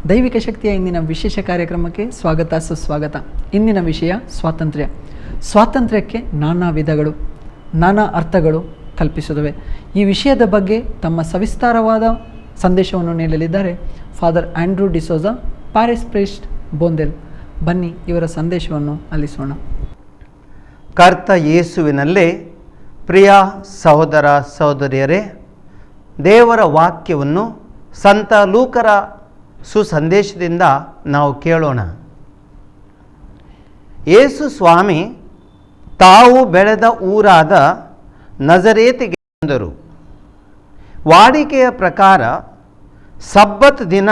ದೈವಿಕ ಶಕ್ತಿಯ ಇಂದಿನ ವಿಶೇಷ ಕಾರ್ಯಕ್ರಮಕ್ಕೆ ಸ್ವಾಗತ ಸುಸ್ವಾಗತ. ಇಂದಿನ ವಿಷಯ ಸ್ವಾತಂತ್ರ್ಯ. ಸ್ವಾತಂತ್ರ್ಯಕ್ಕೆ ನಾನಾ ವಿಧಗಳು, ನಾನಾ ಅರ್ಥಗಳು ಕಲ್ಪಿಸುತ್ತವೆ. ಈ ವಿಷಯದ ಬಗ್ಗೆ ತಮ್ಮ ಸವಿಸ್ತಾರವಾದ ಸಂದೇಶವನ್ನು ನೀಡಲಿದ್ದಾರೆ father Andrew D'Souza, Paris priest, Bondel. ಬನ್ನಿ ಇವರ ಸಂದೇಶವನ್ನು ಆಲಿಸೋಣ. ಕರ್ತ ಯೇಸುವಿನಲ್ಲಿ ಪ್ರಿಯ ಸಹೋದರ ಸಹೋದರಿಯರೇ, ದೇವರ ವಾಕ್ಯವನ್ನು ಸಂತ ಲೂಕರ ಸುಸಂದೇಶದಿಂದ ನಾವು ಕೇಳೋಣ. ಯೇಸು ಸ್ವಾಮಿ ತಾವು ಬೆಳೆದ ಊರಾದ ನಜರೇತಿಗೆ ಬಂದರು. ವಾಡಿಕೆಯ ಪ್ರಕಾರ ಸಬ್ಬತ್ ದಿನ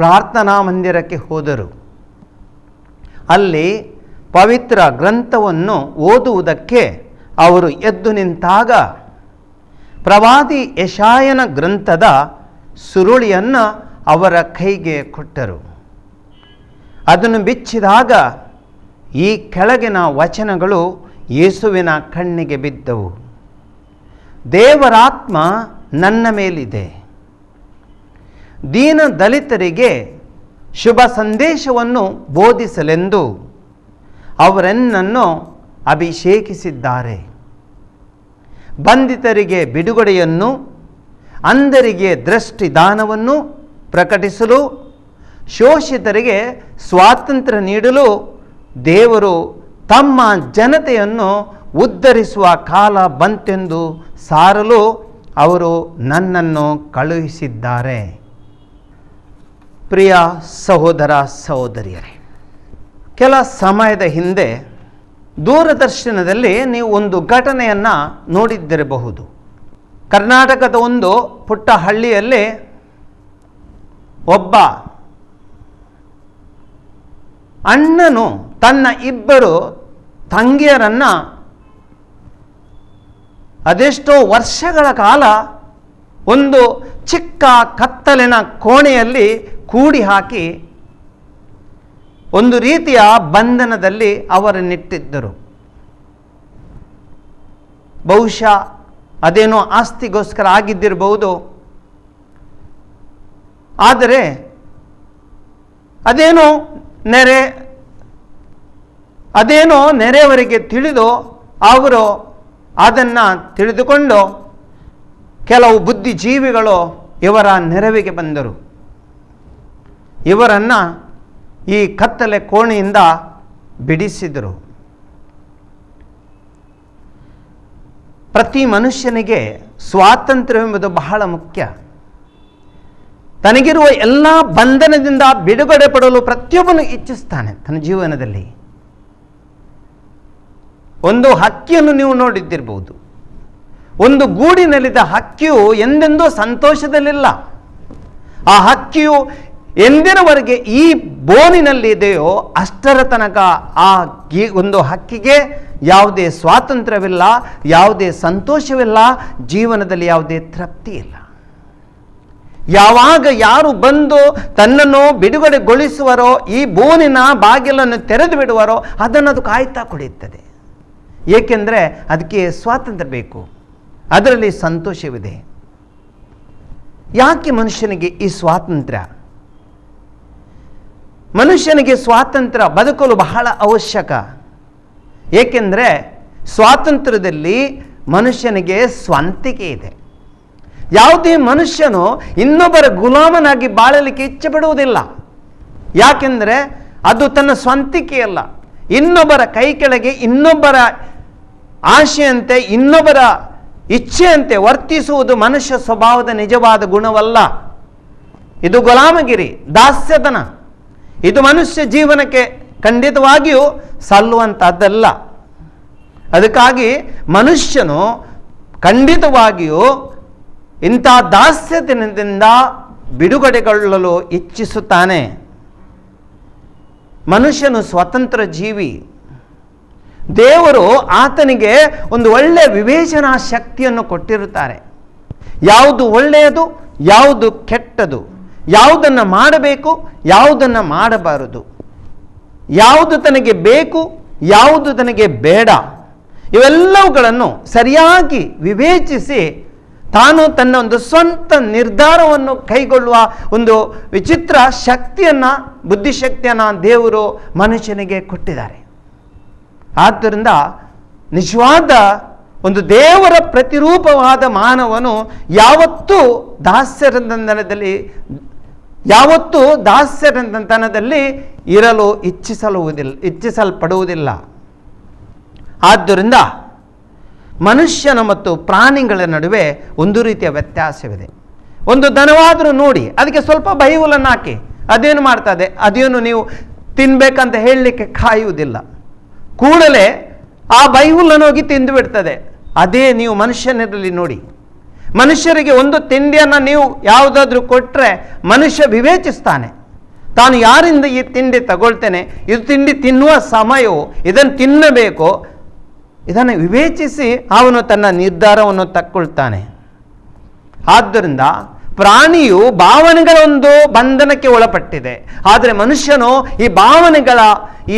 ಪ್ರಾರ್ಥನಾ ಮಂದಿರಕ್ಕೆ ಹೋದರು. ಅಲ್ಲಿ ಪವಿತ್ರ ಗ್ರಂಥವನ್ನು ಓದುವುದಕ್ಕೆ ಅವರು ಎದ್ದು ನಿಂತಾಗ ಪ್ರವಾದಿ ಯೆಶಾಯನ ಗ್ರಂಥದ ಸುರುಳಿಯನ್ನು ಅವರ ಕೈಗೆ ಕೊಟ್ಟರು. ಅದನ್ನು ಬಿಚ್ಚಿದಾಗ ಈ ಕೆಳಗಿನ ವಚನಗಳು ಯೇಸುವಿನ ಕಣ್ಣಿಗೆ ಬಿದ್ದವು. ದೇವರಾತ್ಮ ನನ್ನ ಮೇಲಿದೆ, ದೀನ ದಲಿತರಿಗೆ ಶುಭ ಸಂದೇಶವನ್ನು ಬೋಧಿಸಲೆಂದು ಅವರನ್ನು ಅಭಿಷೇಕಿಸಿದ್ದಾರೆ. ಬಂಧಿತರಿಗೆ ಬಿಡುಗಡೆಯನ್ನು, ಅಂಧರಿಗೆ ದೃಷ್ಟಿದಾನವನ್ನು ಪ್ರಕಟಿಸಲು, ಶೋಷಿತರಿಗೆ ಸ್ವಾತಂತ್ರ್ಯ ನೀಡಲು, ದೇವರು ತಮ್ಮ ಜನತೆಯನ್ನು ಉದ್ಧರಿಸುವ ಕಾಲ ಬಂತೆಂದು ಸಾರಲು ಅವರು ನನ್ನನ್ನು ಕಳುಹಿಸಿದ್ದಾರೆ. ಪ್ರಿಯ ಸಹೋದರ ಸಹೋದರಿಯರೇ, ಕೆಲ ಸಮಯದ ಹಿಂದೆ ದೂರದರ್ಶನದಲ್ಲಿ ನೀವು ಒಂದು ಘಟನೆಯನ್ನು ನೋಡಿದ್ದಿರಬಹುದು. ಕರ್ನಾಟಕದ ಒಂದು ಪುಟ್ಟ ಹಳ್ಳಿಯಲ್ಲಿ ಒಬ್ಬ ಅಣ್ಣನು ತನ್ನ ಇಬ್ಬರು ತಂಗಿಯರನ್ನು ಅದೆಷ್ಟೋ ವರ್ಷಗಳ ಕಾಲ ಒಂದು ಚಿಕ್ಕ ಕತ್ತಲಿನ ಕೋಣೆಯಲ್ಲಿ ಕೂಡಿ ಹಾಕಿ ಒಂದು ರೀತಿಯ ಬಂಧನದಲ್ಲಿ ಅವರನ್ನಿಟ್ಟಿದ್ದರು. ಬಹುಶಃ ಅದೇನೋ ಆಸ್ತಿಗೋಸ್ಕರ ಆಗಿದ್ದಿರಬಹುದು. ಆದರೆ ಅದೇನೋ ನೆರೆಯವರಿಗೆ ತಿಳಿದು ಅವರು ಅದನ್ನು ತಿಳಿದುಕೊಂಡು ಕೆಲವು ಬುದ್ಧಿಜೀವಿಗಳು ಇವರ ನೆರವಿಗೆ ಬಂದರು. ಇವರನ್ನು ಈ ಕತ್ತಲೆ ಕೋಣೆಯಿಂದ ಬಿಡಿಸಿದರು. ಪ್ರತಿ ಮನುಷ್ಯನಿಗೆ ಸ್ವಾತಂತ್ರ್ಯವೆಂಬುದು ಬಹಳ ಮುಖ್ಯ. ತನಗಿರುವ ಎಲ್ಲ ಬಂಧನದಿಂದ ಬಿಡುಗಡೆ ಪಡಲು ಪ್ರತಿಯೊಬ್ಬನು ಇಚ್ಛಿಸ್ತಾನೆ ತನ್ನ ಜೀವನದಲ್ಲಿ. ಒಂದು ಹಕ್ಕಿಯನ್ನು ನೀವು ನೋಡಿದ್ದಿರಬಹುದು. ಒಂದು ಗೂಡಿನಲ್ಲಿದ್ದ ಹಕ್ಕಿಯು ಎಂದೆಂದೂ ಸಂತೋಷದಲ್ಲಿಲ್ಲ. ಆ ಹಕ್ಕಿಯು ಎಂದಿನವರೆಗೆ ಈ ಬೋನಿನಲ್ಲಿದೆಯೋ ಅಷ್ಟರ ತನಕ ಆ ಒಂದು ಹಕ್ಕಿಗೆ ಯಾವುದೇ ಸ್ವಾತಂತ್ರ್ಯವಿಲ್ಲ, ಯಾವುದೇ ಸಂತೋಷವಿಲ್ಲ, ಜೀವನದಲ್ಲಿ ಯಾವುದೇ ತೃಪ್ತಿ ಇಲ್ಲ. ಯಾವಾಗ ಯಾರು ಬಂದು ತನ್ನನ್ನು ಬಿಡುಗಡೆಗೊಳಿಸುವರೋ, ಈ ಬೋನಿನ ಬಾಗಿಲನ್ನು ತೆರೆದು ಬಿಡುವರೋ ಅದನ್ನು ಕಾಯ್ತಾ ಕುಳಿಯುತ್ತದೆ. ಏಕೆಂದರೆ ಅದಕ್ಕೆ ಸ್ವಾತಂತ್ರ್ಯ ಬೇಕು, ಅದರಲ್ಲಿ ಸಂತೋಷವಿದೆ. ಯಾಕೆ ಮನುಷ್ಯನಿಗೆ ಈ ಸ್ವಾತಂತ್ರ್ಯ? ಮನುಷ್ಯನಿಗೆ ಸ್ವಾತಂತ್ರ್ಯ ಬದುಕಲು ಬಹಳ ಅವಶ್ಯಕ. ಏಕೆಂದರೆ ಸ್ವಾತಂತ್ರ್ಯದಲ್ಲಿ ಮನುಷ್ಯನಿಗೆ ಸ್ವಂತಿಕೆ ಇದೆ. ಯಾವುದೇ ಮನುಷ್ಯನು ಇನ್ನೊಬ್ಬರ ಗುಲಾಮನಾಗಿ ಬಾಳಲಿಕ್ಕೆ ಇಚ್ಛೆ ಪಡುವುದಿಲ್ಲ. ಯಾಕೆಂದರೆ ಅದು ತನ್ನ ಸ್ವಂತಿಕೆಯಲ್ಲ. ಇನ್ನೊಬ್ಬರ ಕೈ ಕೆಳಗೆ ಇನ್ನೊಬ್ಬರ ಆಶೆಯಂತೆ, ಇನ್ನೊಬ್ಬರ ಇಚ್ಛೆಯಂತೆ ವರ್ತಿಸುವುದು ಮನುಷ್ಯ ಸ್ವಭಾವದ ನಿಜವಾದ ಗುಣವಲ್ಲ. ಇದು ಗುಲಾಮಗಿರಿ, ದಾಸ್ಯತನ. ಇದು ಮನುಷ್ಯ ಜೀವನಕ್ಕೆ ಖಂಡಿತವಾಗಿಯೂ ಸಲ್ಲುವಂಥದ್ದಲ್ಲ. ಅದಕ್ಕಾಗಿ ಮನುಷ್ಯನು ಖಂಡಿತವಾಗಿಯೂ ಇಂಥ ದಾಸ್ಯತನದಿಂದ ಬಿಡುಗಡೆಗೊಳ್ಳಲು ಇಚ್ಛಿಸುತ್ತಾನೆ. ಮನುಷ್ಯನು ಸ್ವತಂತ್ರ ಜೀವಿ. ದೇವರು ಆತನಿಗೆ ಒಂದು ಒಳ್ಳೆಯ ವಿವೇಚನಾ ಶಕ್ತಿಯನ್ನು ಕೊಟ್ಟಿರುತ್ತಾರೆ. ಯಾವುದು ಒಳ್ಳೆಯದು, ಯಾವುದು ಕೆಟ್ಟದು, ಯಾವುದನ್ನು ಮಾಡಬೇಕು, ಯಾವುದನ್ನು ಮಾಡಬಾರದು, ಯಾವುದು ತನಗೆ ಬೇಕು, ಯಾವುದು ತನಗೆ ಬೇಡ, ಇವೆಲ್ಲವುಗಳನ್ನು ಸರಿಯಾಗಿ ವಿವೇಚಿಸಿ ತಾನು ತನ್ನ ಒಂದು ಸ್ವಂತ ನಿರ್ಧಾರವನ್ನು ಕೈಗೊಳ್ಳುವ ಒಂದು ವಿಚಿತ್ರ ಶಕ್ತಿಯನ್ನು, ಬುದ್ಧಿಶಕ್ತಿಯನ್ನು ದೇವರು ಮನುಷ್ಯನಿಗೆ ಕೊಟ್ಟಿದ್ದಾರೆ. ಆದ್ದರಿಂದ ನಿಜವಾದ ಒಂದು ದೇವರ ಪ್ರತಿರೂಪವಾದ ಮಾನವನು ಯಾವತ್ತೂ ದಾಸ್ಯರಂತನದಲ್ಲಿ ಇರಲು ಇಚ್ಛಿಸಲ್ಪಡುವುದಿಲ್ಲ. ಆದ್ದರಿಂದ ಮನುಷ್ಯನ ಮತ್ತು ಪ್ರಾಣಿಗಳ ನಡುವೆ ಒಂದು ರೀತಿಯ ವ್ಯತ್ಯಾಸವಿದೆ. ಒಂದು ದನವಾದರೂ ನೋಡಿ, ಅದಕ್ಕೆ ಸ್ವಲ್ಪ ಬೈಹುಲ್ಲನ್ನು ಹಾಕಿ ಅದೇನು ಮಾಡ್ತದೆ, ಅದೇನು ನೀವು ತಿನ್ಬೇಕಂತ ಹೇಳಲಿಕ್ಕೆ ಕಾಯುವುದಿಲ್ಲ, ಕೂಡಲೇ ಆ ಬೈಹುಲ್ಲನ್ನು ಹೋಗಿ ತಿಂದು ಬಿಡ್ತದೆ. ಅದೇ ನೀವು ಮನುಷ್ಯನಲ್ಲಿ ನೋಡಿ, ಮನುಷ್ಯರಿಗೆ ಒಂದು ತಿಂಡಿಯನ್ನು ನೀವು ಯಾವುದಾದ್ರೂ ಕೊಟ್ಟರೆ ಮನುಷ್ಯ ವಿವೇಚಿಸ್ತಾನೆ. ತಾನು ಯಾರಿಂದ ಈ ತಿಂಡಿ ತಗೊಳ್ತೇನೆ, ಇದು ತಿಂಡಿ ತಿನ್ನುವ ಸಮಯವೋ, ಇದನ್ನು ತಿನ್ನಬೇಕೋ, ಇದನ್ನು ವಿವೇಚಿಸಿ ಅವನು ತನ್ನ ನಿರ್ಧಾರವನ್ನು ತಕ್ಕೊಳ್ತಾನೆ. ಆದ್ದರಿಂದ ಪ್ರಾಣಿಯು ಭಾವನೆಗಳ ಒಂದು ಬಂಧನಕ್ಕೆ ಒಳಪಟ್ಟಿದೆ. ಆದರೆ ಮನುಷ್ಯನು ಈ ಭಾವನೆಗಳ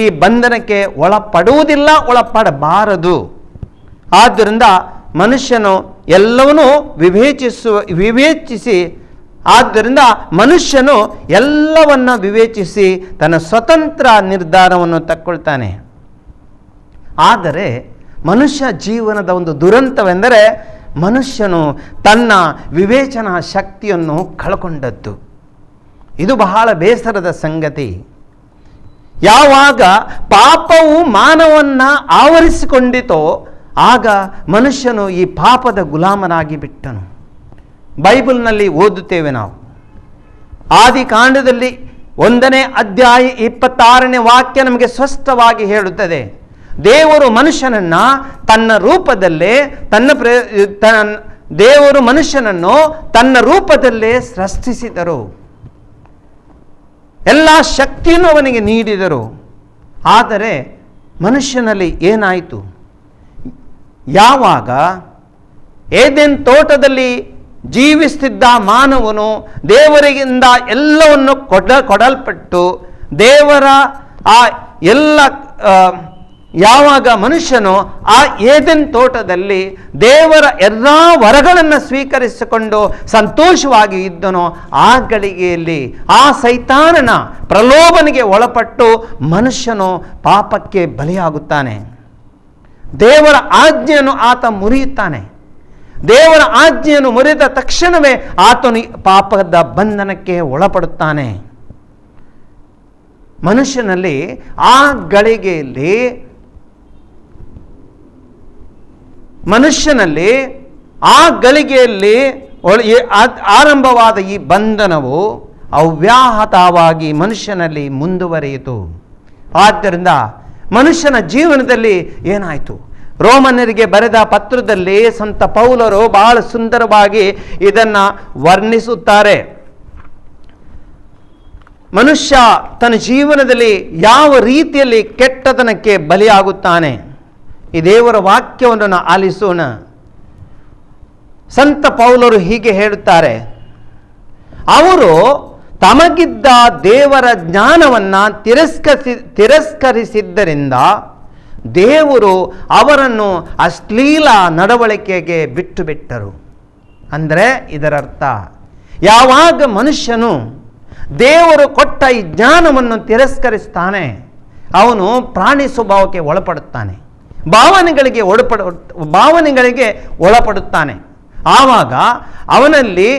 ಈ ಬಂಧನಕ್ಕೆ ಒಳಪಡಬಾರದು. ಆದ್ದರಿಂದ ಮನುಷ್ಯನು ಎಲ್ಲವನ್ನೂ ವಿವೇಚಿಸಿ ತನ್ನ ಸ್ವತಂತ್ರ ನಿರ್ಧಾರವನ್ನು ತಕ್ಕೊಳ್ತಾನೆ. ಆದರೆ ಮನುಷ್ಯ ಜೀವನದ ಒಂದು ದುರಂತವೆಂದರೆ ಮನುಷ್ಯನು ತನ್ನ ವಿವೇಚನಾ ಶಕ್ತಿಯನ್ನು ಕಳ್ಕೊಂಡದ್ದು. ಇದು ಬಹಳ ಬೇಸರದ ಸಂಗತಿ. ಯಾವಾಗ ಪಾಪವು ಮಾನವನ್ನ ಆವರಿಸಿಕೊಂಡಿತೋ ಆಗ ಮನುಷ್ಯನು ಈ ಪಾಪದ ಗುಲಾಮನಾಗಿ ಬಿಟ್ಟನು. ಬೈಬಲ್ನಲ್ಲಿ ಓದುತ್ತೇವೆ ನಾವು, ಆದಿಕಾಂಡದಲ್ಲಿ 1ನೇ ಅಧ್ಯಾಯ 26ನೇ ವಾಕ್ಯ ನಮಗೆ ಸ್ಪಷ್ಟವಾಗಿ ಹೇಳುತ್ತದೆ, ದೇವರು ಮನುಷ್ಯನನ್ನು ತನ್ನ ರೂಪದಲ್ಲೇ ದೇವರು ಮನುಷ್ಯನನ್ನು ತನ್ನ ರೂಪದಲ್ಲೇ ಸೃಷ್ಟಿಸಿದರು, ಎಲ್ಲ ಶಕ್ತಿಯನ್ನು ಅವನಿಗೆ ನೀಡಿದರು. ಆದರೆ ಮನುಷ್ಯನಲ್ಲಿ ಏನಾಯಿತು? ಯಾವಾಗ ಏದೆನ್ ತೋಟದಲ್ಲಿ ಜೀವಿಸುತ್ತಿದ್ದ ಮಾನವನು ದೇವರಿಗಿಂದ ಎಲ್ಲವನ್ನು ಕೊಡಲ್ಪಟ್ಟು ದೇವರ ಆ ಎಲ್ಲ ಯಾವಾಗ ಮನುಷ್ಯನು ಆ ಏದೆನ್ ತೋಟದಲ್ಲಿ ದೇವರ ಎಲ್ಲ ವರಗಳನ್ನು ಸ್ವೀಕರಿಸಿಕೊಂಡು ಸಂತೋಷವಾಗಿ ಇದ್ದನೋ ಆ ಗಳಿಗೆಯಲ್ಲಿ ಆ ಸೈತಾನನ ಪ್ರಲೋಭನೆಗೆ ಒಳಪಟ್ಟು ಮನುಷ್ಯನು ಪಾಪಕ್ಕೆ ಬಲಿಯಾಗುತ್ತಾನೆ. ದೇವರ ಆಜ್ಞೆಯನ್ನು ಆತ ಮುರಿಯುತ್ತಾನೆ. ದೇವರ ಆಜ್ಞೆಯನ್ನು ಮುರಿದ ತಕ್ಷಣವೇ ಆತನು ಪಾಪದ ಬಂಧನಕ್ಕೆ ಒಳಪಡುತ್ತಾನೆ. ಮನುಷ್ಯನಲ್ಲಿ ಆ ಗಳಿಗೆಯಲ್ಲಿ ಆರಂಭವಾದ ಈ ಬಂಧನವು ಅವ್ಯಾಹತವಾಗಿ ಮನುಷ್ಯನಲ್ಲಿ ಮುಂದುವರಿಯಿತು. ಆದ್ದರಿಂದ ಮನುಷ್ಯನ ಜೀವನದಲ್ಲಿ ಏನಾಯಿತು? ರೋಮನ್ನರಿಗೆ ಬರೆದ ಪತ್ರದಲ್ಲಿ ಸಂತ ಪೌಲರು ಬಹಳ ಸುಂದರವಾಗಿ ಇದನ್ನು ವರ್ಣಿಸುತ್ತಾರೆ. ಮನುಷ್ಯ ತನ್ನ ಜೀವನದಲ್ಲಿ ಯಾವ ರೀತಿಯಲ್ಲಿ ಕೆಟ್ಟತನಕ್ಕೆ ಬಲಿಯಾಗುತ್ತಾನೆ. ಈ ದೇವರ ವಾಕ್ಯವನ್ನು ಆಲಿಸೋಣ. ಸಂತ ಪೌಲರು ಹೀಗೆ ಹೇಳುತ್ತಾರೆ, ಅವರು ತಮಗಿದ್ದ ದೇವರ ಜ್ಞಾನವನ್ನು ತಿರಸ್ಕರಿಸಿದ್ದರಿಂದ ದೇವರು ಅವರನ್ನು ಅಶ್ಲೀಲ ನಡವಳಿಕೆಗೆ ಬಿಟ್ಟರು. ಅಂದರೆ ಇದರರ್ಥ, ಯಾವಾಗ ಮನುಷ್ಯನು ದೇವರು ಕೊಟ್ಟ ಈ ಜ್ಞಾನವನ್ನು ತಿರಸ್ಕರಿಸ್ತಾನೆ ಅವನು ಪ್ರಾಣಿ ಸ್ವಭಾವಕ್ಕೆ ಒಳಪಡುತ್ತಾನೆ, ಭಾವನೆಗಳಿಗೆ ಒಳಪಡುತ್ತಾನೆ. ಆವಾಗ ಅವನಲ್ಲಿ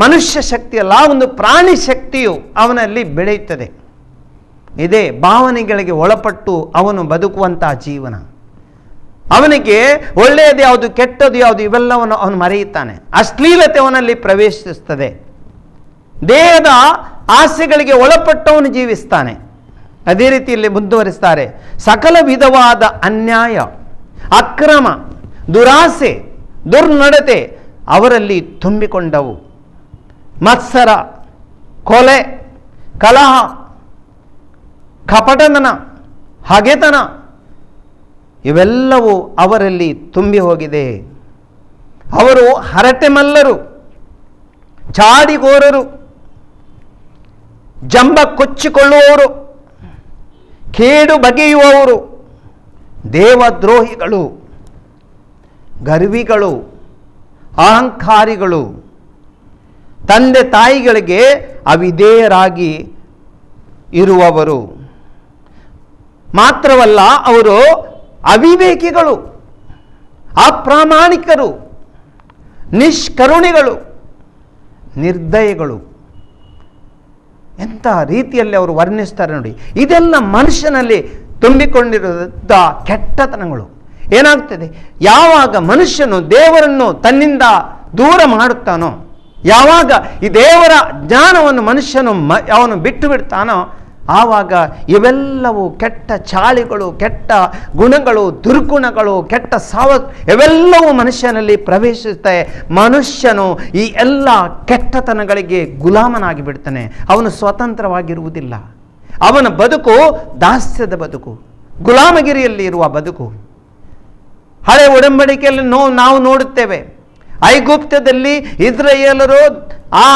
ಮನುಷ್ಯ ಶಕ್ತಿಯಲ್ಲ, ಒಂದು ಪ್ರಾಣಿ ಶಕ್ತಿಯು ಅವನಲ್ಲಿ ಬೆಳೆಯುತ್ತದೆ. ಇದೇ ಭಾವನೆಗಳಿಗೆ ಒಳಪಟ್ಟು ಅವನು ಬದುಕುವಂತಹ ಜೀವನ. ಅವನಿಗೆ ಒಳ್ಳೆಯದು ಯಾವುದು, ಕೆಟ್ಟದ್ದು ಯಾವುದು ಇವೆಲ್ಲವನ್ನು ಅವನು ಮರೆಯುತ್ತಾನೆ. ಅಶ್ಲೀಲತೆ ಅವನಲ್ಲಿ ಪ್ರವೇಶಿಸುತ್ತದೆ. ದೇಹದ ಆಸೆಗಳಿಗೆ ಒಳಪಟ್ಟವನು ಜೀವಿಸ್ತಾನೆ. ಅದೇ ರೀತಿಯಲ್ಲಿ ಮುಂದುವರಿಸ್ತಾರೆ, ಸಕಲ ವಿಧವಾದ ಅನ್ಯಾಯ, ಅಕ್ರಮ, ದುರಾಸೆ, ದುರ್ನಡತೆ ಅವರಲ್ಲಿ ತುಂಬಿಕೊಂಡವು. ಮತ್ಸರ, ಕೊಲೆ, ಕಲಹ, ಕಪಟತನ, ಹಗೆತನ ಇವೆಲ್ಲವೂ ಅವರಲ್ಲಿ ತುಂಬಿ ಹೋಗಿದೆ. ಅವರು ಹರಟೆಮಲ್ಲರು, ಚಾಡಿಗೋರರು, ಜಂಬ ಕೊಚ್ಚಿಕೊಳ್ಳುವವರು, ಕೇಡು ಬಗೆಯುವವರು, ದೇವದ್ರೋಹಿಗಳು, ಗರ್ವಿಗಳು, ಅಹಂಕಾರಿಗಳು, ತಂದೆ ತಾಯಿಗಳಿಗೆ ಅವಿಧೇಯರಾಗಿ ಇರುವವರು. ಮಾತ್ರವಲ್ಲ, ಅವರು ಅವಿವೇಕಿಗಳು, ಅಪ್ರಾಮಾಣಿಕರು, ನಿಷ್ಕರುಣಿಗಳು, ನಿರ್ದಯಗಳು. ಎಂಥ ರೀತಿಯಲ್ಲಿ ಅವರು ವರ್ಣಿಸ್ತಾರೆ ನೋಡಿ. ಇದೆಲ್ಲ ಮನುಷ್ಯನಲ್ಲಿ ತುಂಬಿಕೊಂಡಿರುವಂಥ ಕೆಟ್ಟತನಗಳು. ಏನಾಗ್ತದೆ, ಯಾವಾಗ ಮನುಷ್ಯನು ದೇವರನ್ನು ತನ್ನಿಂದ ದೂರ ಮಾಡುತ್ತಾನೋ, ಯಾವಾಗ ಈ ದೇವರ ಜ್ಞಾನವನ್ನು ಮನುಷ್ಯನು ಅವನು ಬಿಟ್ಟು ಬಿಡ್ತಾನೋ, ಆವಾಗ ಇವೆಲ್ಲವೂ ಕೆಟ್ಟ ಚಾಳಿಗಳು, ಕೆಟ್ಟ ಗುಣಗಳು, ದುರ್ಗುಣಗಳು, ಕೆಟ್ಟ ಇವೆಲ್ಲವೂ ಮನುಷ್ಯನಲ್ಲಿ ಪ್ರವೇಶಿಸುತ್ತೆ. ಮನುಷ್ಯನು ಈ ಎಲ್ಲ ಕೆಟ್ಟತನಗಳಿಗೆ ಗುಲಾಮನಾಗಿ ಬಿಡ್ತಾನೆ. ಅವನು ಸ್ವತಂತ್ರವಾಗಿರುವುದಿಲ್ಲ. ಅವನ ಬದುಕು ದಾಸ್ಯದ ಬದುಕು, ಗುಲಾಮಗಿರಿಯಲ್ಲಿ ಇರುವ ಬದುಕು. ಹಳೆ ಒಡಂಬಡಿಕೆಯಲ್ಲಿ ನಾವು ನೋಡುತ್ತೇವೆ, ಐಗುಪ್ತದಲ್ಲಿ ಇಸ್ರಾಯೇಲರು ಆ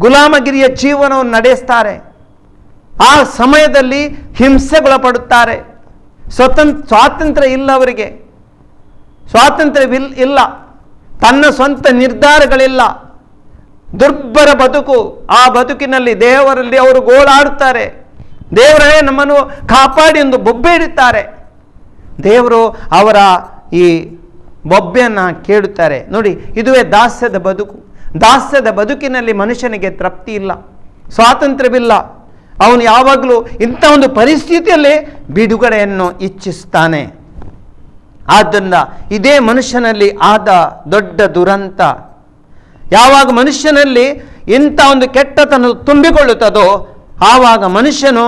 ಗುಲಾಮಗಿರಿಯ ಜೀವನವನ್ನು ನಡೆಸ್ತಾರೆ. ಆ ಸಮಯದಲ್ಲಿ ಹಿಂಸೆಗೊಳಪಡುತ್ತಾರೆ. ಸ್ವಾತಂತ್ರ್ಯ ಇಲ್ಲ, ಅವರಿಗೆ ಸ್ವಾತಂತ್ರ್ಯವಿಲ್ಲ, ತನ್ನ ಸ್ವಂತ ನಿರ್ಧಾರಗಳಿಲ್ಲ, ದುರ್ಬರ ಬದುಕು. ಆ ಬದುಕಿನಲ್ಲಿ ದೇವರಲ್ಲಿ ಅವರು ಗೋಳಾಡುತ್ತಾರೆ. ದೇವರೇ ನಮ್ಮನ್ನು ಕಾಪಾಡಿ ಎಂದು ಬೊಬ್ಬೆ ಇಡುತ್ತಾರೆ. ದೇವರು ಅವರ ಈ ಬೊಬ್ಬೆಯನ್ನು ಕೇಳುತ್ತಾರೆ. ನೋಡಿ, ಇದುವೇ ದಾಸ್ಯದ ಬದುಕು. ದಾಸ್ಯದ ಬದುಕಿನಲ್ಲಿ ಮನುಷ್ಯನಿಗೆ ತೃಪ್ತಿ ಇಲ್ಲ, ಸ್ವಾತಂತ್ರ್ಯವಿಲ್ಲ. ಅವನು ಯಾವಾಗಲೂ ಇಂಥ ಒಂದು ಪರಿಸ್ಥಿತಿಯಲ್ಲಿ ಬಿಡುಗಡೆಯನ್ನು ಇಚ್ಛಿಸ್ತಾನೆ. ಆದ್ದರಿಂದ ಇದೇ ಮನುಷ್ಯನಲ್ಲಿ ಆದ ದೊಡ್ಡ ದುರಂತ. ಯಾವಾಗ ಮನುಷ್ಯನಲ್ಲಿ ಇಂಥ ಒಂದು ಕೆಟ್ಟತನ ತುಂಬಿಕೊಳ್ಳುತ್ತದೋ, ಆವಾಗ ಮನುಷ್ಯನು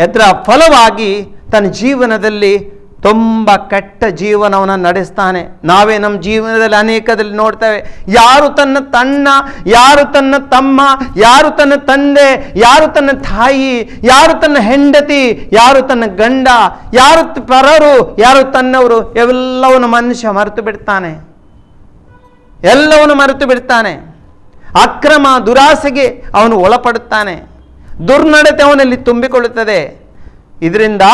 ಅದರ ಫಲವಾಗಿ ತನ್ನ ಜೀವನದಲ್ಲಿ ತುಂಬ ಕೆಟ್ಟ ಜೀವನವನ್ನು ನಡೆಸ್ತಾನೆ. ನಾವೇ ನಮ್ಮ ಜೀವನದಲ್ಲಿ ಅನೇಕದಲ್ಲಿ ನೋಡ್ತೇವೆ. ಯಾರು ಯಾರು ತನ್ನ ತಮ್ಮ, ಯಾರು ತನ್ನ ತಂದೆ, ಯಾರು ತನ್ನ ತಾಯಿ, ಯಾರು ತನ್ನ ಹೆಂಡತಿ, ಯಾರು ತನ್ನ ಗಂಡ, ಯಾರು ಪರರು, ಯಾರು ತನ್ನವರು, ಎಲ್ಲವನ್ನು ಮನುಷ್ಯ ಮರೆತು ಬಿಡ್ತಾನೆ. ಎಲ್ಲವನ್ನು ಮರೆತು ಬಿಡ್ತಾನೆ. ಅಕ್ರಮ ದುರಾಸೆಗೆ ಅವನು ಒಳಪಡುತ್ತಾನೆ. ದುರ್ನಡತೆ ಅವನಲ್ಲಿ ತುಂಬಿಕೊಳ್ಳುತ್ತದೆ. ಇದರಿಂದ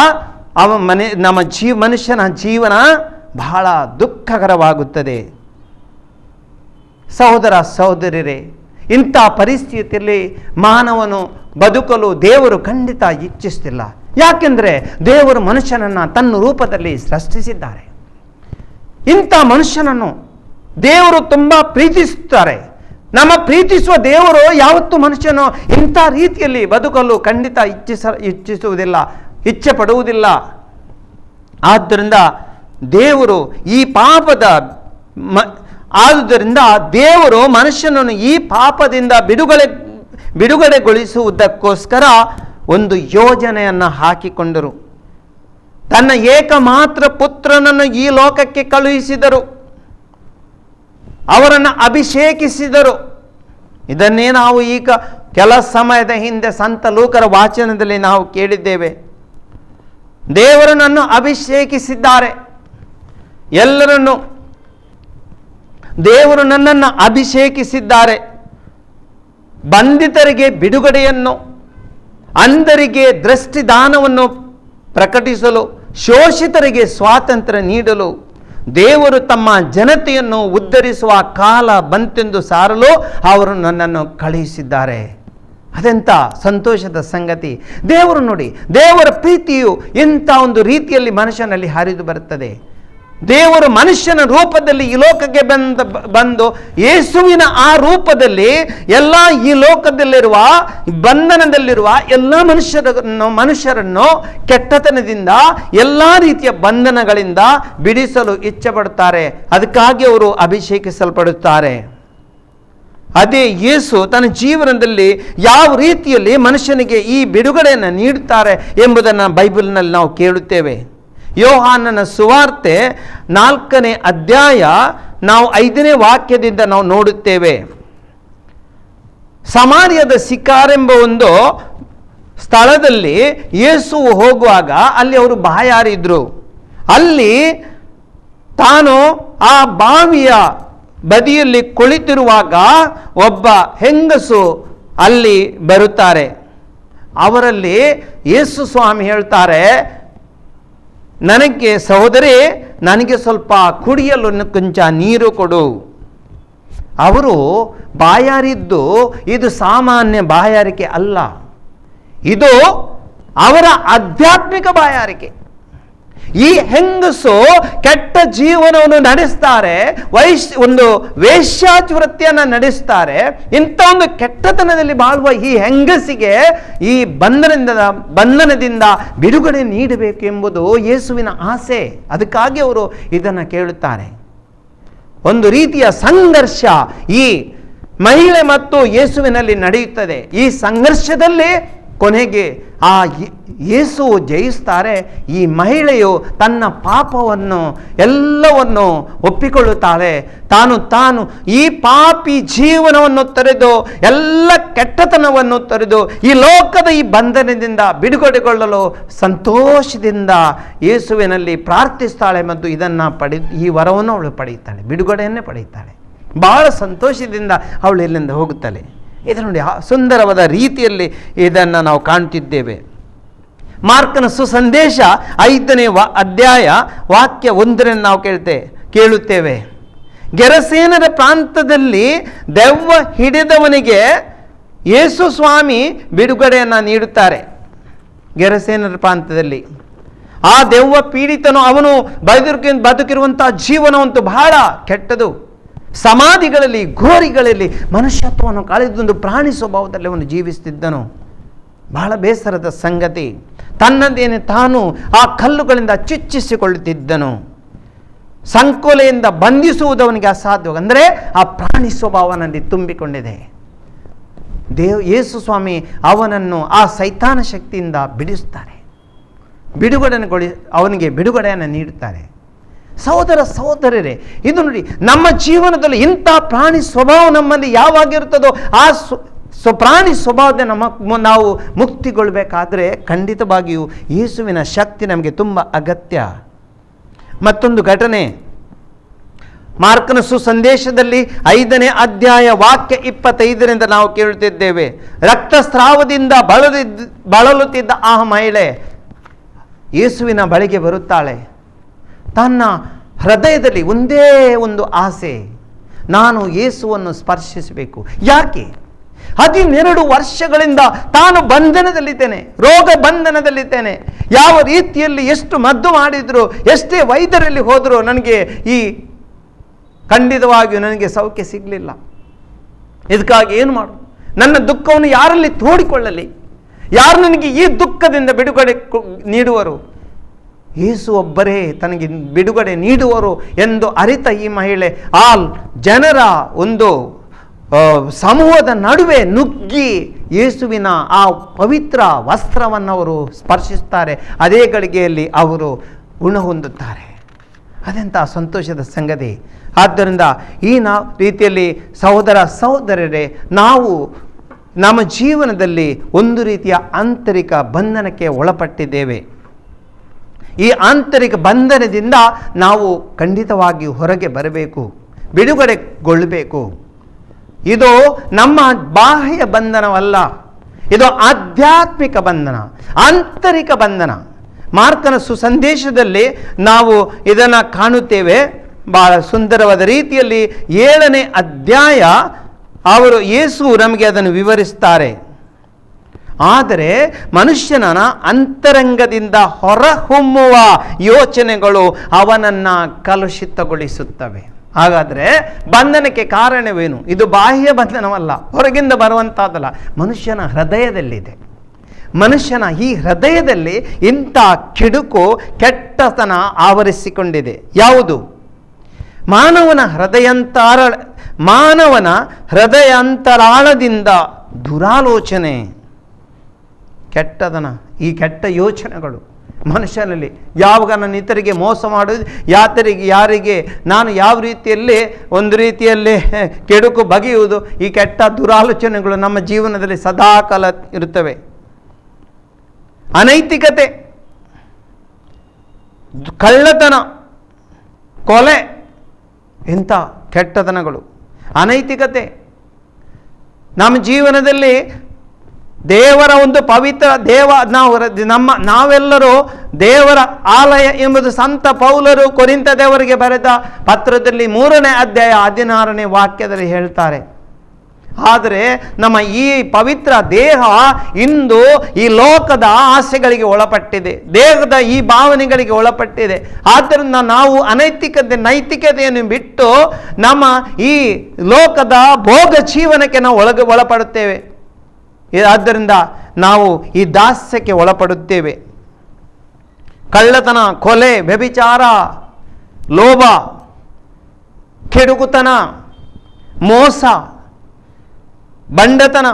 ಮನುಷ್ಯನ ಜೀವನ ಬಹಳ ದುಃಖಕರವಾಗುತ್ತದೆ. ಸಹೋದರ ಸಹೋದರಿಯರೇ, ಇಂಥ ಪರಿಸ್ಥಿತಿಯಲ್ಲಿ ಮಾನವನು ಬದುಕಲು ದೇವರು ಖಂಡಿತ ಇಚ್ಛಿಸ್ತಿಲ್ಲ. ಯಾಕೆಂದರೆ ದೇವರು ಮನುಷ್ಯನನ್ನು ತನ್ನ ರೂಪದಲ್ಲಿ ಸೃಷ್ಟಿಸಿದ್ದಾರೆ. ಇಂಥ ಮನುಷ್ಯನನ್ನು ದೇವರು ತುಂಬ ಪ್ರೀತಿಸುತ್ತಾರೆ. ನಮ್ಮ ಪ್ರೀತಿಸುವ ದೇವರು ಯಾವತ್ತೂ ಮನುಷ್ಯನು ಇಂಥ ರೀತಿಯಲ್ಲಿ ಬದುಕಲು ಖಂಡಿತ ಇಚ್ಛಿಸುವುದಿಲ್ಲ, ಇಚ್ಛೆ ಪಡುವುದಿಲ್ಲ. ಆದ್ದರಿಂದ ದೇವರು ಈ ಪಾಪದ ಆದುದರಿಂದ ದೇವರು ಮನುಷ್ಯನನ್ನು ಈ ಪಾಪದಿಂದ ಬಿಡುಗಡೆಗೊಳಿಸುವುದಕ್ಕೋಸ್ಕರ ಒಂದು ಯೋಜನೆಯನ್ನು ಹಾಕಿಕೊಂಡರು. ತನ್ನ ಏಕಮಾತ್ರ ಪುತ್ರನನ್ನು ಈ ಲೋಕಕ್ಕೆ ಕಳುಹಿಸಿದರು, ಅವರನ್ನು ಅಭಿಷೇಕಿಸಿದರು. ಇದನ್ನೇ ನಾವು ಈಗ ಕೆಲ ಸಮಯದ ಹಿಂದೆ ಸಂತ ಲೂಕರ ವಾಚನದಲ್ಲಿ ನಾವು ಕೇಳಿದ್ದೇವೆ. ದೇವರನ್ನು ಅಭಿಷೇಕಿಸಿದ್ದಾರೆ. ಎಲ್ಲರನ್ನು ದೇವರು ನನ್ನನ್ನು ಅಭಿಷೇಕಿಸಿದ್ದಾರೆ. ಬಂಧಿತರಿಗೆ ಬಿಡುಗಡೆಯನ್ನು, ಅಂಧರಿಗೆ ದೃಷ್ಟಿದಾನವನ್ನು ಪ್ರಕಟಿಸಲು, ಶೋಷಿತರಿಗೆ ಸ್ವಾತಂತ್ರ್ಯ ನೀಡಲು ದೇವರು ತಮ್ಮ ಜನತೆಯನ್ನು ಉದ್ಧರಿಸುವ ಕಾಲ ಬಂತೆಂದು ಸಾರಲು ಅವರು ನನ್ನನ್ನು ಕಳುಹಿಸಿದ್ದಾರೆ. ಅದೆಂಥ ಸಂತೋಷದ ಸಂಗತಿ. ದೇವರು ನೋಡಿ, ದೇವರ ಪ್ರೀತಿಯು ಇಂಥ ಒಂದು ರೀತಿಯಲ್ಲಿ ಮನುಷ್ಯನಲ್ಲಿ ಹರಿದು ಬರುತ್ತದೆ. ದೇವರು ಮನುಷ್ಯನ ರೂಪದಲ್ಲಿ ಈ ಲೋಕಕ್ಕೆ ಬಂದು ಯೇಸುವಿನ ಆ ರೂಪದಲ್ಲಿ ಎಲ್ಲ ಈ ಲೋಕದಲ್ಲಿರುವ ಬಂಧನದಲ್ಲಿರುವ ಎಲ್ಲ ಮನುಷ್ಯರನ್ನು ಕೆಟ್ಟತನದಿಂದ ಎಲ್ಲ ರೀತಿಯ ಬಂಧನಗಳಿಂದ ಬಿಡಿಸಲು ಇಚ್ಛೆ ಪಡುತ್ತಾರೆ. ಅದಕ್ಕಾಗಿ ಅವರು ಅಭಿಷೇಕಿಸಲ್ಪಡುತ್ತಾರೆ. ಅದೇ ಯೇಸು ತನ್ನ ಜೀವನದಲ್ಲಿ ಯಾವ ರೀತಿಯಲ್ಲಿ ಮನುಷ್ಯನಿಗೆ ಈ ಬಿಡುಗಡೆಯನ್ನು ನೀಡುತ್ತಾರೆ ಎಂಬುದನ್ನು ಬೈಬಲ್ನಲ್ಲಿ ನಾವು ಕೇಳುತ್ತೇವೆ. ಯೋಹಾನನ ಸುವಾರ್ತೆ 4ನೇ ಅಧ್ಯಾಯ ನಾವು 5ನೇ ವಾಕ್ಯದಿಂದ ನಾವು ನೋಡುತ್ತೇವೆ. ಸಮಾರ್ಯದ ಸಿಕಾರೆಂಬ ಒಂದು ಸ್ಥಳದಲ್ಲಿ ಯೇಸು ಹೋಗುವಾಗ ಅಲ್ಲಿ ಅವರು ಬಾಯಾರಿದ್ರು. ಅಲ್ಲಿ ತಾನು ಆ ಬಾವಿಯ ಬದಿಯಲ್ಲಿ ಕುಳಿತಿರುವಾಗ ಒಬ್ಬ ಹೆಂಗಸು ಅಲ್ಲಿ ಬರುತ್ತಾರೆ. ಅವರಲ್ಲಿ ಯೇಸು ಸ್ವಾಮಿ ಹೇಳ್ತಾರೆ, ನನಗೆ ಸಹೋದರಿ, ನನಗೆ ಸ್ವಲ್ಪ ಕುಡಿಯಲು ಕೊಂಚ ನೀರು ಕೊಡು. ಅವರು ಬಾಯಾರಿದ್ದು ಇದು ಸಾಮಾನ್ಯ ಬಾಯಾರಿಕೆ ಅಲ್ಲ, ಇದು ಅವರ ಆಧ್ಯಾತ್ಮಿಕ ಬಾಯಾರಿಕೆ. ಈ ಹೆಂಗಸು ಕೆಟ್ಟ ಜೀವನವನ್ನು ನಡೆಸ್ತಾರೆ, ಒಂದು ವೇಶ್ಯಾವೃತ್ತಿಯನ್ನು ನಡೆಸ್ತಾರೆ. ಇಂಥ ಒಂದು ಕೆಟ್ಟತನದಲ್ಲಿ ಬಾಳುವ ಈ ಹೆಂಗಸಿಗೆ ಈ ಬಂಧನದಿಂದ ಬಿಡುಗಡೆ ನೀಡಬೇಕು ಎಂಬುದು ಯೇಸುವಿನ ಆಸೆ. ಅದಕ್ಕಾಗಿ ಅವರು ಇದನ್ನು ಕೇಳುತ್ತಾರೆ. ಒಂದು ರೀತಿಯ ಸಂಘರ್ಷ ಈ ಮಹಿಳೆ ಮತ್ತು ಯೇಸುವಿನಲ್ಲಿ ನಡೆಯುತ್ತದೆ. ಈ ಸಂಘರ್ಷದಲ್ಲಿ ಕೊನೆಗೆ ಆ ಯೇಸು ಜಯಿಸ್ತಾರೆ. ಈ ಮಹಿಳೆಯು ತನ್ನ ಪಾಪವನ್ನು ಎಲ್ಲವನ್ನು ಒಪ್ಪಿಕೊಳ್ಳುತ್ತಾಳೆ. ತಾನು ಈ ಪಾಪಿ ಜೀವನವನ್ನು ತೊರೆದು ಎಲ್ಲ ಕೆಟ್ಟತನವನ್ನು ತೊರೆದು ಈ ಲೋಕದ ಈ ಬಂಧನದಿಂದ ಬಿಡುಗಡೆಗೊಳ್ಳಲು ಸಂತೋಷದಿಂದ ಯೇಸುವಿನಲ್ಲಿ ಪ್ರಾರ್ಥಿಸ್ತಾಳೆ ಮತ್ತು ಈ ವರವನ್ನು ಅವಳು ಪಡೆಯುತ್ತಾಳೆ, ಬಿಡುಗಡೆಯನ್ನೇ ಪಡೆಯುತ್ತಾಳೆ. ಬಹಳ ಸಂತೋಷದಿಂದ ಅವಳು ಇಲ್ಲಿಂದ ಹೋಗುತ್ತಾಳೆ. ಇದು ನೋಡಿ, ಸುಂದರವಾದ ರೀತಿಯಲ್ಲಿ ಇದನ್ನು ನಾವು ಕಾಣ್ತಿದ್ದೇವೆ. ಮಾರ್ಕನ ಸುಸಂದೇಶ 5ನೇ ಅಧ್ಯಾಯ ವಾಕ್ಯ 1 ನಾವು ಕೇಳುತ್ತೇವೆ. ಗೆರಸೇನರ ಪ್ರಾಂತದಲ್ಲಿ ದೆವ್ವ ಹಿಡಿದವನಿಗೆ ಯೇಸು ಸ್ವಾಮಿ ಬಿಡುಗಡೆಯನ್ನು ನೀಡುತ್ತಾರೆ. ಗೆರಸೇನರ ಪ್ರಾಂತದಲ್ಲಿ ಆ ದೆವ್ವ ಪೀಡಿತನು ಅವನು ಬದುಕಿರುವಂತಹ ಜೀವನವಂತೂ ಬಹಳ ಕೆಟ್ಟದು. ಸಮಾಧಿಗಳಲ್ಲಿ, ಘೋರಿಗಳಲ್ಲಿ ಮನುಷ್ಯತ್ವವನ್ನು ಕಳೆದೊಂದು ಪ್ರಾಣಿ ಸ್ವಭಾವದಲ್ಲಿ ಅವನು ಜೀವಿಸುತ್ತಿದ್ದನು. ಬಹಳ ಬೇಸರದ ಸಂಗತಿ. ತನ್ನದೇನೆ ತಾನು ಆ ಕಲ್ಲುಗಳಿಂದ ಚುಚ್ಚಿಸಿಕೊಳ್ಳುತ್ತಿದ್ದನು. ಸಂಕೋಲೆಯಿಂದ ಬಂಧಿಸುವುದವನಿಗೆ ಅಸಾಧ್ಯ, ಅಂದರೆ ಆ ಪ್ರಾಣಿ ಸ್ವಭಾವನಲ್ಲಿ ತುಂಬಿಕೊಂಡಿದೆ. ಯೇಸು ಸ್ವಾಮಿ ಅವನನ್ನು ಆ ಸೈತಾನ ಶಕ್ತಿಯಿಂದ ಬಿಡಿಸುತ್ತಾರೆ, ಅವನಿಗೆ ಬಿಡುಗಡೆಯನ್ನು ನೀಡುತ್ತಾರೆ. ಸಹೋದರ ಸಹೋದರರೇ, ಇದು ನೋಡಿ, ನಮ್ಮ ಜೀವನದಲ್ಲಿ ಇಂಥ ಪ್ರಾಣಿ ಸ್ವಭಾವ ನಮ್ಮಲ್ಲಿ ಯಾವಾಗಿರುತ್ತದೋ ಆ ಪ್ರಾಣಿ ಸ್ವಭಾವದ ನಾವು ಮುಕ್ತಿಗೊಳ್ಳಬೇಕಾದ್ರೆ ಖಂಡಿತವಾಗಿಯೂ ಯೇಸುವಿನ ಶಕ್ತಿ ನಮಗೆ ತುಂಬ ಅಗತ್ಯ. ಮತ್ತೊಂದು ಘಟನೆ ಮಾರ್ಕನ ಸುಸಂದೇಶದಲ್ಲಿ 5ನೇ ಅಧ್ಯಾಯ ವಾಕ್ಯ 25ರಿಂದ ನಾವು ಕೇಳುತ್ತಿದ್ದೇವೆ. ರಕ್ತಸ್ರಾವದಿಂದ ಬಳಲುತ್ತಿದ್ದ ಆ ಮಹಿಳೆ ಯೇಸುವಿನ ಬಳಿಗೆ ಬರುತ್ತಾಳೆ. ತನ್ನ ಹೃದಯದಲ್ಲಿ ಒಂದೇ ಒಂದು ಆಸೆ, ನಾನು ಯೇಸುವನ್ನು ಸ್ಪರ್ಶಿಸಬೇಕು. ಯಾಕೆ? 12 ವರ್ಷಗಳಿಂದ ತಾನು ಬಂಧನದಲ್ಲಿದ್ದೇನೆ, ರೋಗ ಬಂಧನದಲ್ಲಿದ್ದೇನೆ. ಯಾವ ರೀತಿಯಲ್ಲಿ ಎಷ್ಟು ಮದ್ದು ಮಾಡಿದ್ರು, ಎಷ್ಟೇ ವೈದ್ಯರಲ್ಲಿ ಹೋದರೂ ನನಗೆ ಖಂಡಿತವಾಗಿಯೂ ನನಗೆ ಸೌಖ್ಯ ಸಿಗಲಿಲ್ಲ. ಇದಕ್ಕಾಗಿ ಏನು ಮಾಡು? ನನ್ನ ದುಃಖವನ್ನು ಯಾರಲ್ಲಿ ತೋಡಿಕೊಳ್ಳಲಿ? ಯಾರು ನನಗೆ ಈ ದುಃಖದಿಂದ ಬಿಡುಗಡೆ ನೀಡುವರು? ಯೇಸು ಒಬ್ಬರೇ ತನಗೆ ಬಿಡುಗಡೆ ನೀಡುವರು ಎಂದು ಅರಿತ ಈ ಮಹಿಳೆ ಆ ಜನರ ಒಂದು ಸಮೂಹದ ನಡುವೆ ನುಗ್ಗಿ ಯೇಸುವಿನ ಆ ಪವಿತ್ರ ವಸ್ತ್ರವನ್ನು ಅವರು ಸ್ಪರ್ಶಿಸುತ್ತಾರೆ. ಅದೇ ಗಳಿಗೆಯಲ್ಲಿ ಅವರು ಗುಣ ಹೊಂದುತ್ತಾರೆ. ಅದೆಂಥ ಸಂತೋಷದ ಸಂಗತಿ. ಆದ್ದರಿಂದ ಈ ರೀತಿಯಲ್ಲಿ ಸಹೋದರ ಸಹೋದರರೇ, ನಾವು ನಮ್ಮ ಜೀವನದಲ್ಲಿ ಒಂದು ರೀತಿಯ ಆಂತರಿಕ ಬಂಧನಕ್ಕೆ ಒಳಪಟ್ಟಿದ್ದೇವೆ. ಈ ಆಂತರಿಕ ಬಂಧನದಿಂದ ನಾವು ಖಂಡಿತವಾಗಿಯೂ ಹೊರಗೆ ಬರಬೇಕು, ಬಿಡುಗಡೆಗೊಳ್ಳಬೇಕು. ಇದು ನಮ್ಮ ಬಾಹ್ಯ ಬಂಧನವಲ್ಲ, ಇದು ಆಧ್ಯಾತ್ಮಿಕ ಬಂಧನ, ಆಂತರಿಕ ಬಂಧನ. ಮಾರ್ಕನ ಸುಸಂದೇಶದಲ್ಲಿ ನಾವು ಇದನ್ನು ಕಾಣುತ್ತೇವೆ ಬಹಳ ಸುಂದರವಾದ ರೀತಿಯಲ್ಲಿ. 7ನೇ ಅಧ್ಯಾಯ ಯೇಸು ನಮಗೆ ಅದನ್ನು ವಿವರಿಸ್ತಾರೆ. ಆದರೆ ಮನುಷ್ಯನ ಅಂತರಂಗದಿಂದ ಹೊರಹೊಮ್ಮುವ ಯೋಚನೆಗಳು ಅವನನ್ನು ಕಲುಷಿತಗೊಳಿಸುತ್ತವೆ. ಹಾಗಾದರೆ ಬಂಧನಕ್ಕೆ ಕಾರಣವೇನು? ಇದು ಬಾಹ್ಯ ಬಂಧನವಲ್ಲ, ಹೊರಗಿಂದ ಬರುವಂಥದ್ದಲ್ಲ, ಮನುಷ್ಯನ ಹೃದಯದಲ್ಲಿದೆ. ಮನುಷ್ಯನ ಈ ಹೃದಯದಲ್ಲಿ ಇಂಥ ಕಿಡುಕು, ಕೆಟ್ಟತನ ಆವರಿಸಿಕೊಂಡಿದೆ. ಯಾವುದು? ಮಾನವನ ಹೃದಯಾಂತರಾಳದಿಂದ ದುರಾಲೋಚನೆ, ಕೆಟ್ಟತನ, ಈ ಕೆಟ್ಟ ಯೋಚನೆಗಳು ಮನುಷ್ಯನಲ್ಲಿ. ಯಾವಾಗ ನಾನು ಇತರಿಗೆ ಮೋಸ ಮಾಡೋದು, ಯಾರಿಗೆ ನಾನು ಯಾವ ರೀತಿಯಲ್ಲಿ ಒಂದು ರೀತಿಯಲ್ಲಿ ಕೆಡುಕು ಬಗೆಯುವುದು, ಈ ಕೆಟ್ಟ ದುರಾಲೋಚನೆಗಳು ನಮ್ಮ ಜೀವನದಲ್ಲಿ ಸದಾಕಾಲ ಇರುತ್ತವೆ. ಅನೈತಿಕತೆ, ಕಳ್ಳತನ, ಕೊಲೆ, ಇಂಥ ಕೆಟ್ಟತನಗಳು, ಅನೈತಿಕತೆ ನಮ್ಮ ಜೀವನದಲ್ಲಿ ದೇವರ ಒಂದು ಪವಿತ್ರ ನಾವೆಲ್ಲರೂ ದೇವರ ಆಲಯ ಎಂಬುದು ಸಂತ ಪೌಲರು ಕೊರಿಂಥ ದೇವರಿಗೆ ಬರೆದ ಪತ್ರದಲ್ಲಿ 3ನೇ ಅಧ್ಯಾಯ 16ನೇ ವಾಕ್ಯದಲ್ಲಿ ಹೇಳ್ತಾರೆ. ಆದರೆ ನಮ್ಮ ಈ ಪವಿತ್ರ ದೇಹ ಇಂದು ಈ ಲೋಕದ ಆಸೆಗಳಿಗೆ ಒಳಪಟ್ಟಿದೆ, ದೇಹದ ಈ ಭಾವನೆಗಳಿಗೆ ಒಳಪಟ್ಟಿದೆ. ಆದ್ದರಿಂದ ನಾವು ನೈತಿಕತೆಯನ್ನು ಬಿಟ್ಟು ನಮ್ಮ ಈ ಲೋಕದ ಭೋಗ ಜೀವನಕ್ಕೆ ನಾವು ಒಳಪಡುತ್ತೇವೆ. ಆದ್ದರಿಂದ ನಾವು ಈ ದಾಸ್ಯಕ್ಕೆ ಒಳಪಡುತ್ತೇವೆ. ಕಳ್ಳತನ, ಕೊಲೆ, ವ್ಯಭಿಚಾರ, ಲೋಭ, ಕೆಡುಕುತನ, ಮೋಸ, ಬಂಡತನ,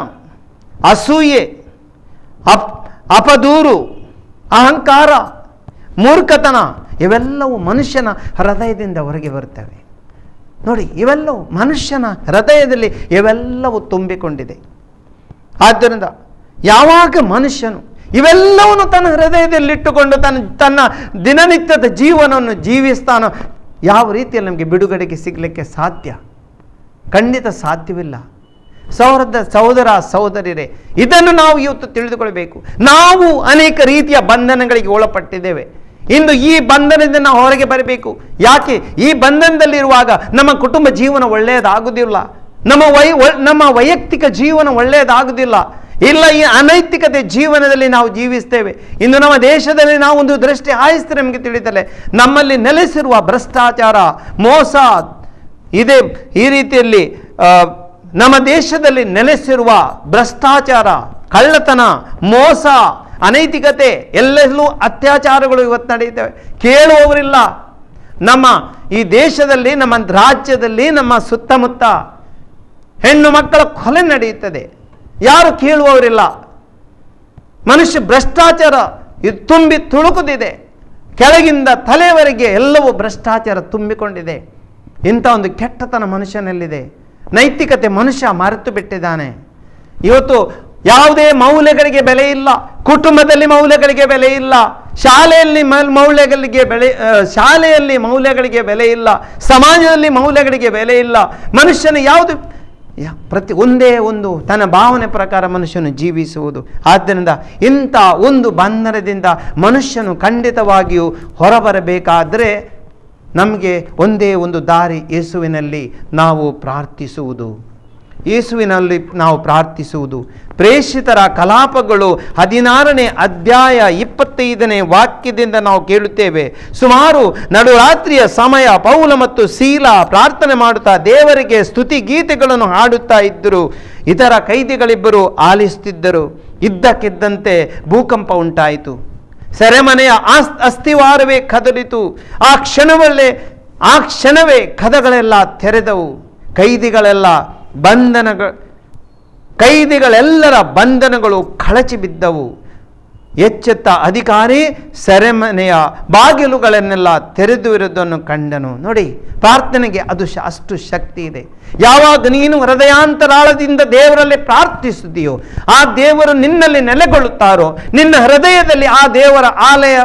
ಅಸೂಯೆ, ಅಪದೂರು, ಅಹಂಕಾರ, ಮೂರ್ಖತನ ಇವೆಲ್ಲವೂ ಮನುಷ್ಯನ ಹೃದಯದಿಂದ ಹೊರಗೆ ಬರುತ್ತವೆ. ನೋಡಿ, ಇವೆಲ್ಲವೂ ಮನುಷ್ಯನ ಹೃದಯದಲ್ಲಿ ಇವೆಲ್ಲವೂ ತುಂಬಿಕೊಂಡಿದೆ. ಆದ್ದರಿಂದ ಯಾವಾಗ ಮನುಷ್ಯನು ಇವೆಲ್ಲವನ್ನು ತನ್ನ ಹೃದಯದಲ್ಲಿಟ್ಟುಕೊಂಡು ತನ್ನ ದಿನನಿತ್ಯದ ಜೀವನವನ್ನು ಜೀವಿಸ್ತಾನೋ, ಯಾವ ರೀತಿಯಲ್ಲಿ ನಮಗೆ ಬಿಡುಗಡೆಗೆ ಸಿಗಲಿಕ್ಕೆ ಸಾಧ್ಯ? ಖಂಡಿತ ಸಾಧ್ಯವಿಲ್ಲ. ಸಹೋದರ ಸಹೋದರಿಯರೇ, ಇದನ್ನು ನಾವು ಇವತ್ತು ತಿಳಿದುಕೊಳ್ಬೇಕು. ನಾವು ಅನೇಕ ರೀತಿಯ ಬಂಧನಗಳಿಗೆ ಒಳಪಟ್ಟಿದ್ದೇವೆ. ಇಂದು ಈ ಬಂಧನದಿಂದ ನಾವು ಹೊರಗೆ ಬರಬೇಕು. ಯಾಕೆ? ಈ ಬಂಧನದಲ್ಲಿರುವಾಗ ನಮ್ಮ ಕುಟುಂಬ ಜೀವನ ಒಳ್ಳೆಯದಾಗುವುದಿಲ್ಲ, ನಮ್ಮ ವೈಯಕ್ತಿಕ ಜೀವನ ಒಳ್ಳೆಯದಾಗುವುದಿಲ್ಲ. ಇಲ್ಲ, ಈ ಅನೈತಿಕತೆ ಜೀವನದಲ್ಲಿ ನಾವು ಜೀವಿಸ್ತೇವೆ. ಇಂದು ನಮ್ಮ ದೇಶದಲ್ಲಿ ನಾವು ಒಂದು ದೃಷ್ಟಿ ಹಾಯಿಸಿದ್ರೆ ನಮಗೆ ತಿಳಿದಲೆ ನಮ್ಮಲ್ಲಿ ನೆಲೆಸಿರುವ ಭ್ರಷ್ಟಾಚಾರ, ಮೋಸ ಇದೆ. ಈ ರೀತಿಯಲ್ಲಿ ನಮ್ಮ ದೇಶದಲ್ಲಿ ನೆಲೆಸಿರುವ ಭ್ರಷ್ಟಾಚಾರ, ಕಳ್ಳತನ, ಮೋಸ, ಅನೈತಿಕತೆ, ಎಲ್ಲೆಲ್ಲೂ ಅತ್ಯಾಚಾರಗಳು ಇವತ್ತು ನಡೆಯುತ್ತವೆ. ಕೇಳುವವರಿಲ್ಲ. ನಮ್ಮ ಈ ದೇಶದಲ್ಲಿ, ನಮ್ಮ ರಾಜ್ಯದಲ್ಲಿ, ನಮ್ಮ ಸುತ್ತಮುತ್ತ ಹೆಣ್ಣು ಮಕ್ಕಳ ಕೊಲೆ ನಡೆಯುತ್ತದೆ. ಯಾರು ಕೇಳುವವರಿಲ್ಲ. ಮನುಷ್ಯ ಭ್ರಷ್ಟಾಚಾರ ಇದು ತುಂಬಿ ತುಳುಕುತ್ತಿದೆ. ಕೆಳಗಿಂದ ತಲೆವರೆಗೆ ಎಲ್ಲವೂ ಭ್ರಷ್ಟಾಚಾರ ತುಂಬಿಕೊಂಡಿದೆ. ಇಂಥ ಒಂದು ಕೆಟ್ಟತನ ಮನುಷ್ಯನಲ್ಲಿದೆ. ನೈತಿಕತೆ ಮನುಷ್ಯ ಮರೆತು ಬಿಟ್ಟಿದ್ದಾನೆ. ಇವತ್ತು ಯಾವುದೇ ಮೌಲ್ಯಗಳಿಗೆ ಬೆಲೆ ಇಲ್ಲ. ಕುಟುಂಬದಲ್ಲಿ ಮೌಲ್ಯಗಳಿಗೆ ಬೆಲೆ ಇಲ್ಲ. ಶಾಲೆಯಲ್ಲಿ ಮೌಲ್ಯಗಳಿಗೆ ಬೆಲೆ ಇಲ್ಲ. ಸಮಾಜದಲ್ಲಿ ಮೌಲ್ಯಗಳಿಗೆ ಬೆಲೆ ಇಲ್ಲ. ಮನುಷ್ಯನ ಯಾವುದು ಒಂದೇ ಒಂದು ತನ್ನ ಭಾವನೆ ಪ್ರಕಾರ ಮನುಷ್ಯನು ಜೀವಿಸುವುದು. ಆದ್ದರಿಂದ ಇಂಥ ಒಂದು ಬಂಧನದಿಂದ ಮನುಷ್ಯನು ಖಂಡಿತವಾಗಿಯೂ ಹೊರಬರಬೇಕಾದರೆ ನಮಗೆ ಒಂದೇ ಒಂದು ದಾರಿ, ಯೇಸುವಿನಲ್ಲಿ ನಾವು ಪ್ರಾರ್ಥಿಸುವುದು. ಪ್ರೇಷಿತರ ಕಲಾಪಗಳು 16ನೇ ಅಧ್ಯಾಯ 25ನೇ ವಾಕ್ಯದಿಂದ ನಾವು ಕೇಳುತ್ತೇವೆ. ಸುಮಾರು ನಡುರಾತ್ರಿಯ ಸಮಯ ಪೌಲ ಮತ್ತು ಸೀಲ ಪ್ರಾರ್ಥನೆ ಮಾಡುತ್ತಾ ದೇವರಿಗೆ ಸ್ತುತಿ ಗೀತೆಗಳನ್ನು ಹಾಡುತ್ತಾ ಇದ್ದರು. ಇತರ ಕೈದಿಗಳಿಬ್ಬರು ಆಲಿಸುತ್ತಿದ್ದರು. ಇದ್ದಕ್ಕಿದ್ದಂತೆ ಭೂಕಂಪ ಉಂಟಾಯಿತು. ಸೆರೆಮನೆಯ ಅಸ್ಥಿವಾರವೇ ಕದಲಿತು. ಆ ಕ್ಷಣವೇ ಕದಗಳೆಲ್ಲ ತೆರೆದವು. ಕೈದಿಗಳೆಲ್ಲರ ಬಂಧನಗಳು ಕಳಚಿ ಬಿದ್ದವು. ಎಚ್ಚೆತ್ತ ಅಧಿಕಾರಿ ಸೆರೆಮನೆಯ ಬಾಗಿಲುಗಳನ್ನೆಲ್ಲ ತೆರೆದು ಇರುವುದನ್ನು ಕಂಡನು. ನೋಡಿ, ಪ್ರಾರ್ಥನೆಗೆ ಅಷ್ಟು ಶಕ್ತಿ ಇದೆ. ಯಾವಾಗ ನೀನು ಹೃದಯಾಂತರಾಳದಿಂದ ದೇವರಲ್ಲಿ ಪ್ರಾರ್ಥಿಸುತ್ತೀಯೋ, ಆ ದೇವರು ನಿನ್ನಲ್ಲಿ ನೆಲೆಗೊಳ್ಳುತ್ತಾರೋ, ನಿನ್ನ ಹೃದಯದಲ್ಲಿ ಆ ದೇವರ ಆಲಯ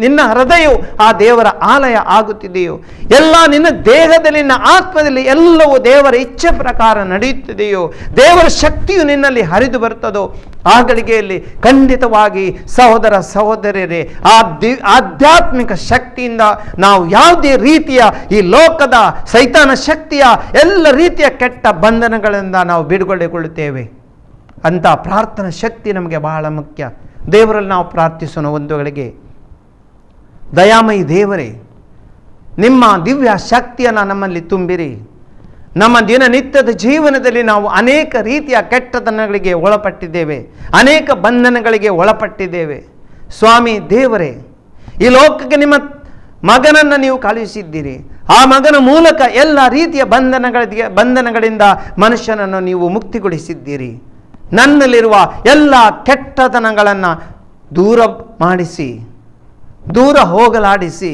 ನಿನ್ನ ಹೃದಯವು ಆ ದೇವರ ಆಲಯ ಆಗುತ್ತಿದೆಯೋ, ಎಲ್ಲ ನಿನ್ನ ದೇಹದಲ್ಲಿ, ನಿನ್ನ ಆತ್ಮದಲ್ಲಿ ಎಲ್ಲವೂ ದೇವರ ಇಚ್ಛೆ ಪ್ರಕಾರ ನಡೆಯುತ್ತಿದೆಯೋ, ದೇವರ ಶಕ್ತಿಯು ನಿನ್ನಲ್ಲಿ ಹರಿದು ಬರುತ್ತದೋ, ಆ ಗಳಿಗೆಯಲ್ಲಿ ಖಂಡಿತವಾಗಿ ಸಹೋದರ ಸಹೋದರಿಯರೇ, ಆಧ್ಯಾತ್ಮಿಕ ಶಕ್ತಿಯಿಂದ ನಾವು ಯಾವುದೇ ರೀತಿಯ ಈ ಲೋಕದ ಸೈತಾನ ಶಕ್ತಿಯ ಎಲ್ಲ ರೀತಿಯ ಕೆಟ್ಟ ಬಂಧನಗಳಿಂದ ನಾವು ಬಿಡುಗಡೆಗೊಳ್ಳುತ್ತೇವೆ. ಅಂತ ಪ್ರಾರ್ಥನಾ ಶಕ್ತಿ ನಮಗೆ ಬಹಳ ಮುಖ್ಯ. ದೇವರಲ್ಲಿ ನಾವು ಪ್ರಾರ್ಥಿಸೋಣ. ಒಂದು ಗಳಿಗೆ ದಯಾಮಯಿ ದೇವರೇ, ನಿಮ್ಮ ದಿವ್ಯ ಶಕ್ತಿಯನ್ನು ನಮ್ಮಲ್ಲಿ ತುಂಬಿರಿ. ನಮ್ಮ ದಿನನಿತ್ಯದ ಜೀವನದಲ್ಲಿ ನಾವು ಅನೇಕ ರೀತಿಯ ಕೆಟ್ಟತನಗಳಿಗೆ ಒಳಪಟ್ಟಿದ್ದೇವೆ, ಅನೇಕ ಬಂಧನಗಳಿಗೆ ಒಳಪಟ್ಟಿದ್ದೇವೆ. ಸ್ವಾಮಿ ದೇವರೇ, ಈ ಲೋಕಕ್ಕೆ ನಿಮ್ಮ ಮಗನನ್ನು ನೀವು ಕಳುಹಿಸಿದ್ದೀರಿ. ಆ ಮಗನ ಮೂಲಕ ಎಲ್ಲ ರೀತಿಯ ಬಂಧನಗಳಿಂದ ಮನುಷ್ಯನನ್ನು ನೀವು ಮುಕ್ತಿಗೊಳಿಸಿದ್ದೀರಿ. ನನ್ನಲ್ಲಿರುವ ಎಲ್ಲ ಕೆಟ್ಟತನಗಳನ್ನು ದೂರ ಹೋಗಲಾಡಿಸಿ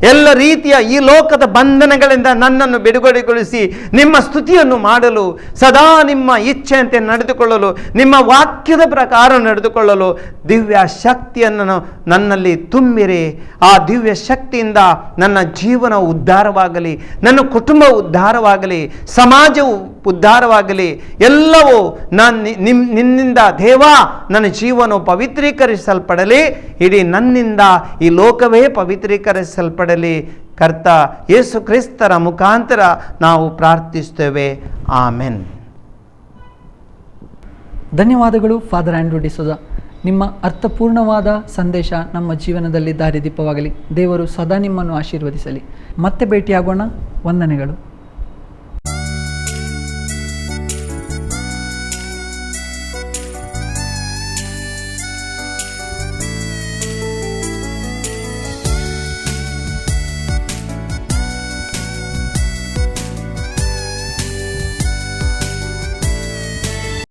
ಎಲ್ಲ ರೀತಿಯ ಈ ಲೋಕದ ಬಂಧನಗಳಿಂದ ನನ್ನನ್ನು ಬಿಡುಗಡೆಗೊಳಿಸಿ ನಿಮ್ಮ ಸ್ತುತಿಯನ್ನು ಮಾಡಲು, ಸದಾ ನಿಮ್ಮ ಇಚ್ಛೆಯಂತೆ ನಡೆದುಕೊಳ್ಳಲು, ನಿಮ್ಮ ವಾಕ್ಯದ ಪ್ರಕಾರ ನಡೆದುಕೊಳ್ಳಲು ದಿವ್ಯ ಶಕ್ತಿಯನ್ನು ನನ್ನಲ್ಲಿ ತುಂಬಿರಿ. ಆ ದಿವ್ಯ ಶಕ್ತಿಯಿಂದ ನನ್ನ ಜೀವನ ಉದ್ಧಾರವಾಗಲಿ, ನನ್ನ ಕುಟುಂಬ ಉದ್ಧಾರವಾಗಲಿ, ಸಮಾಜವು ಉದ್ಧಾರವಾಗಲಿ. ಎಲ್ಲವೂ ನಿನ್ನಿಂದ ದೇವಾ ನನ್ನ ಜೀವನವು ಪವಿತ್ರೀಕರಿಸಲ್ಪಡಲಿ. ಇಡೀ ನನ್ನಿಂದ ಈ ಲೋಕವೇ ಪವಿತ್ರೀಕರಿಸಲ್ಪಡಲಿ. ಕರ್ತ ಯೇಸು ಕ್ರಿಸ್ತರ ಮುಖಾಂತರ ನಾವು ಪ್ರಾರ್ಥಿಸ್ತೇವೆ. ಆಮೆನ್. ಧನ್ಯವಾದಗಳು ಫಾದರ್ ಆಂಡ್ರೂ ಡಿಸೋಜ. ನಿಮ್ಮ ಅರ್ಥಪೂರ್ಣವಾದ ಸಂದೇಶ ನಮ್ಮ ಜೀವನದಲ್ಲಿ ದಾರಿದೀಪವಾಗಲಿ. ದೇವರು ಸದಾ ನಿಮ್ಮನ್ನು ಆಶೀರ್ವದಿಸಲಿ. ಮತ್ತೆ ಭೇಟಿಯಾಗೋಣ. ವಂದನೆಗಳು.